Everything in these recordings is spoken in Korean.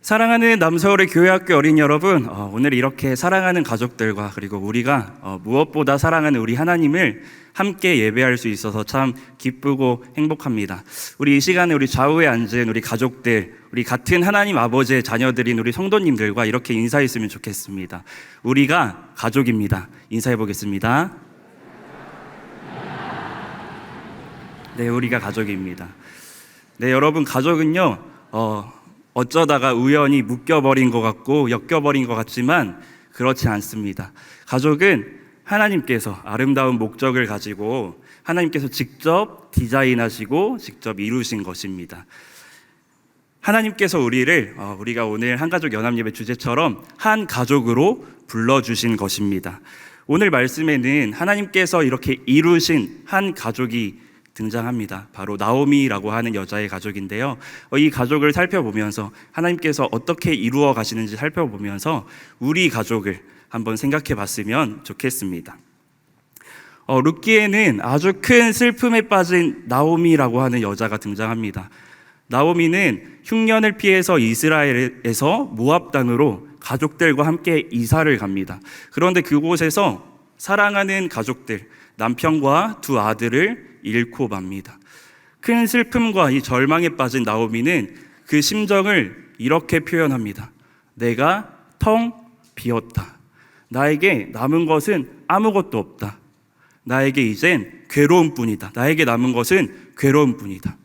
사랑하는 남서울의 교회학교 어린이 여러분, 오늘 이렇게 사랑하는 가족들과 그리고 우리가 무엇보다 사랑하는 우리 하나님을 함께 예배할 수 있어서 참 기쁘고 행복합니다. 우리 이 시간에 우리 좌우에 앉은 우리 가족들, 우리 같은 하나님 아버지의 자녀들인 우리 성도님들과 이렇게 인사했으면 좋겠습니다. 우리가 가족입니다. 인사해 보겠습니다. 네, 우리가 가족입니다. 네, 여러분, 가족은요, 어쩌다가 우연히 묶여버린 것 같고 엮여버린 것 같지만 그렇지 않습니다. 가족은 하나님께서 아름다운 목적을 가지고 하나님께서 직접 디자인하시고 직접 이루신 것입니다. 하나님께서 우리가 오늘 한가족 연합예배 주제처럼 한 가족으로 불러주신 것입니다. 오늘 말씀에는 하나님께서 이렇게 이루신 한 가족이 등장합니다. 바로 나오미라고 하는 여자의 가족인데요. 이 가족을 살펴보면서 하나님께서 어떻게 이루어 가시는지 살펴보면서 우리 가족을 한번 생각해 봤으면 좋겠습니다. 룻기에는 아주 큰 슬픔에 빠진 나오미라고 하는 여자가 등장합니다. 나오미는 흉년을 피해서 이스라엘에서 모압 땅으로 가족들과 함께 이사를 갑니다. 그런데 그곳에서 사랑하는 가족들, 남편과 두 아들을 잃고 맙니다. 큰 슬픔과 이 절망에 빠진 나오미는 그 심정을 이렇게 표현합니다. 내가 텅 비었다. 나에게 남은 것은 아무것도 없다. 나에게 이젠 괴로움뿐이다. 나에게 남은 것은 괴로움뿐이다.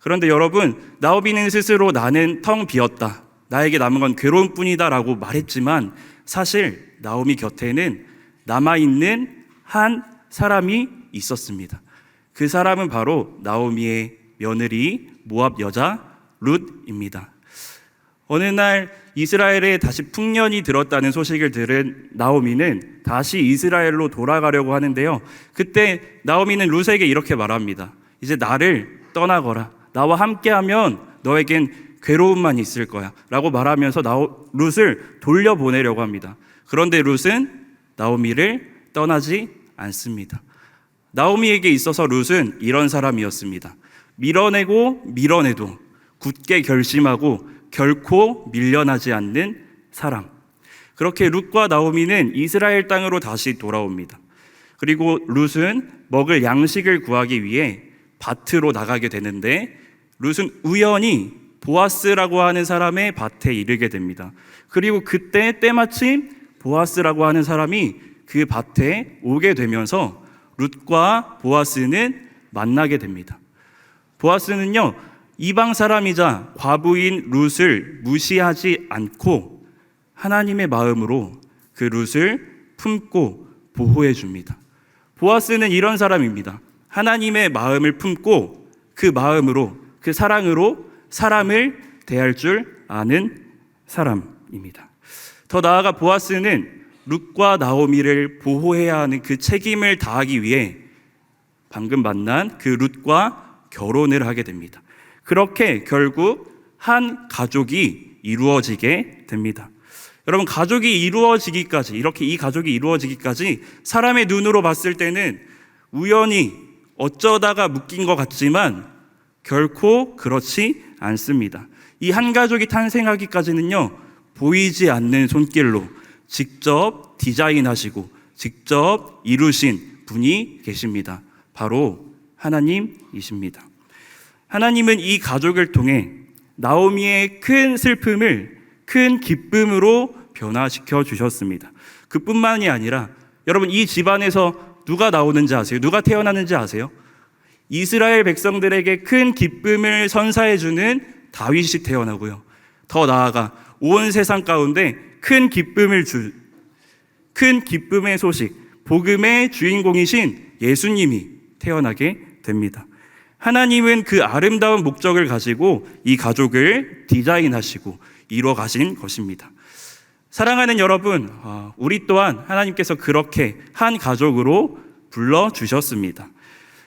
그런데 여러분, 나오미는 스스로 나는 텅 비었다. 나에게 남은 건 괴로움뿐이다 라고 말했지만 사실 나오미 곁에는 남아있는 한 사람이 있었습니다. 그 사람은 바로 나오미의 며느리 모압 여자 룻입니다. 어느 날 이스라엘에 다시 풍년이 들었다는 소식을 들은 나오미는 다시 이스라엘로 돌아가려고 하는데요. 그때 나오미는 룻에게 이렇게 말합니다. 이제 나를 떠나거라. 나와 함께하면 너에겐 괴로움만 있을 거야 라고 말하면서 룻을 돌려보내려고 합니다. 그런데 룻은 나오미를 떠나지 않습니다. 나오미에게 있어서 룻은 이런 사람이었습니다. 밀어내고 밀어내도 굳게 결심하고 결코 밀려나지 않는 사람. 그렇게 룻과 나오미는 이스라엘 땅으로 다시 돌아옵니다. 그리고 룻은 먹을 양식을 구하기 위해 밭으로 나가게 되는데 룻은 우연히 보아스라고 하는 사람의 밭에 이르게 됩니다. 그리고 그때 때마침 보아스라고 하는 사람이 그 밭에 오게 되면서 룻과 보아스는 만나게 됩니다. 보아스는요, 이방 사람이자 과부인 룻을 무시하지 않고 하나님의 마음으로 그 룻을 품고 보호해 줍니다. 보아스는 이런 사람입니다. 하나님의 마음을 품고 그 마음으로, 그 사랑으로 사람을 대할 줄 아는 사람입니다. 더 나아가 보아스는 룻과 나오미를 보호해야 하는 그 책임을 다하기 위해 방금 만난 그 룻과 결혼을 하게 됩니다. 그렇게 결국 한 가족이 이루어지게 됩니다. 여러분, 가족이 이루어지기까지, 이렇게 이 가족이 이루어지기까지 사람의 눈으로 봤을 때는 우연히 어쩌다가 묶인 것 같지만 결코 그렇지 않습니다. 이 한 가족이 탄생하기까지는요, 보이지 않는 손길로 직접 디자인하시고 직접 이루신 분이 계십니다. 바로 하나님이십니다. 하나님은 이 가족을 통해 나오미의 큰 슬픔을 큰 기쁨으로 변화시켜 주셨습니다. 그뿐만이 아니라 여러분, 이 집안에서 누가 나오는지 아세요? 누가 태어나는지 아세요? 이스라엘 백성들에게 큰 기쁨을 선사해 주는 다윗이 태어나고요. 더 나아가 온 세상 가운데 큰 기쁨의 소식, 복음의 주인공이신 예수님이 태어나게 됩니다. 하나님은 그 아름다운 목적을 가지고 이 가족을 디자인하시고 이루어 가신 것입니다. 사랑하는 여러분, 우리 또한 하나님께서 그렇게 한 가족으로 불러주셨습니다.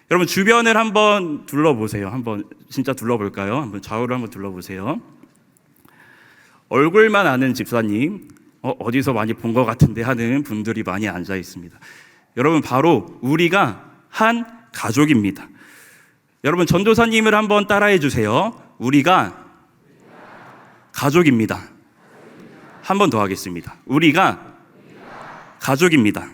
여러분, 주변을 한번 둘러보세요. 한번 진짜 둘러볼까요? 한번 좌우를 한번 둘러보세요. 얼굴만 아는 집사님, 어디서 많이 본 것 같은데 하는 분들이 많이 앉아 있습니다. 여러분, 바로 우리가 한 가족입니다. 여러분, 전도사님을 한번 따라해 주세요. 우리가 가족입니다. 한 번 더 하겠습니다. 우리가 가족입니다.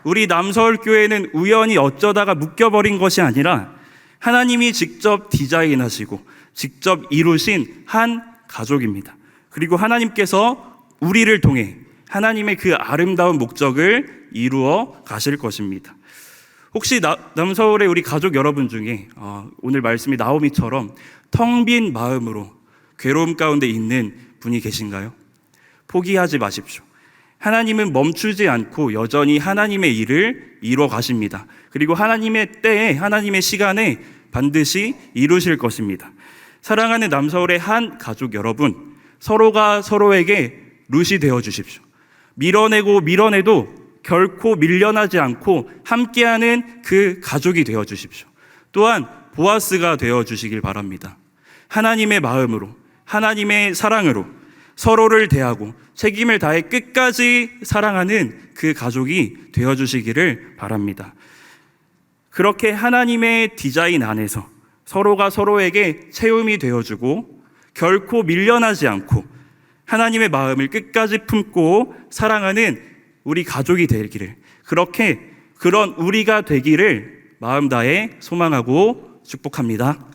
우리 남서울교회는 우연히 어쩌다가 묶여버린 것이 아니라 하나님이 직접 디자인하시고 직접 이루신 한 가족입니다. 그리고 하나님께서 우리를 통해 하나님의 그 아름다운 목적을 이루어 가실 것입니다. 혹시 남서울의 우리 가족 여러분 중에 오늘 말씀이 나오미처럼 텅 빈 마음으로 괴로움 가운데 있는 분이 계신가요? 포기하지 마십시오. 하나님은 멈추지 않고 여전히 하나님의 일을 이루어 가십니다. 그리고 하나님의 때에, 하나님의 시간에 반드시 이루실 것입니다. 사랑하는 남서울의 한 가족 여러분, 서로가 서로에게 룻이 되어 주십시오. 밀어내도 결코 밀려나지 않고 함께하는 그 가족이 되어 주십시오. 또한 보아스가 되어 주시길 바랍니다. 하나님의 마음으로, 하나님의 사랑으로 서로를 대하고 책임을 다해 끝까지 사랑하는 그 가족이 되어 주시기를 바랍니다. 그렇게 하나님의 디자인 안에서 서로가 서로에게 채움이 되어주고 결코 밀려나지 않고 하나님의 마음을 끝까지 품고 사랑하는 우리 가족이 되기를, 그런 우리가 되기를 마음 다해 소망하고 축복합니다.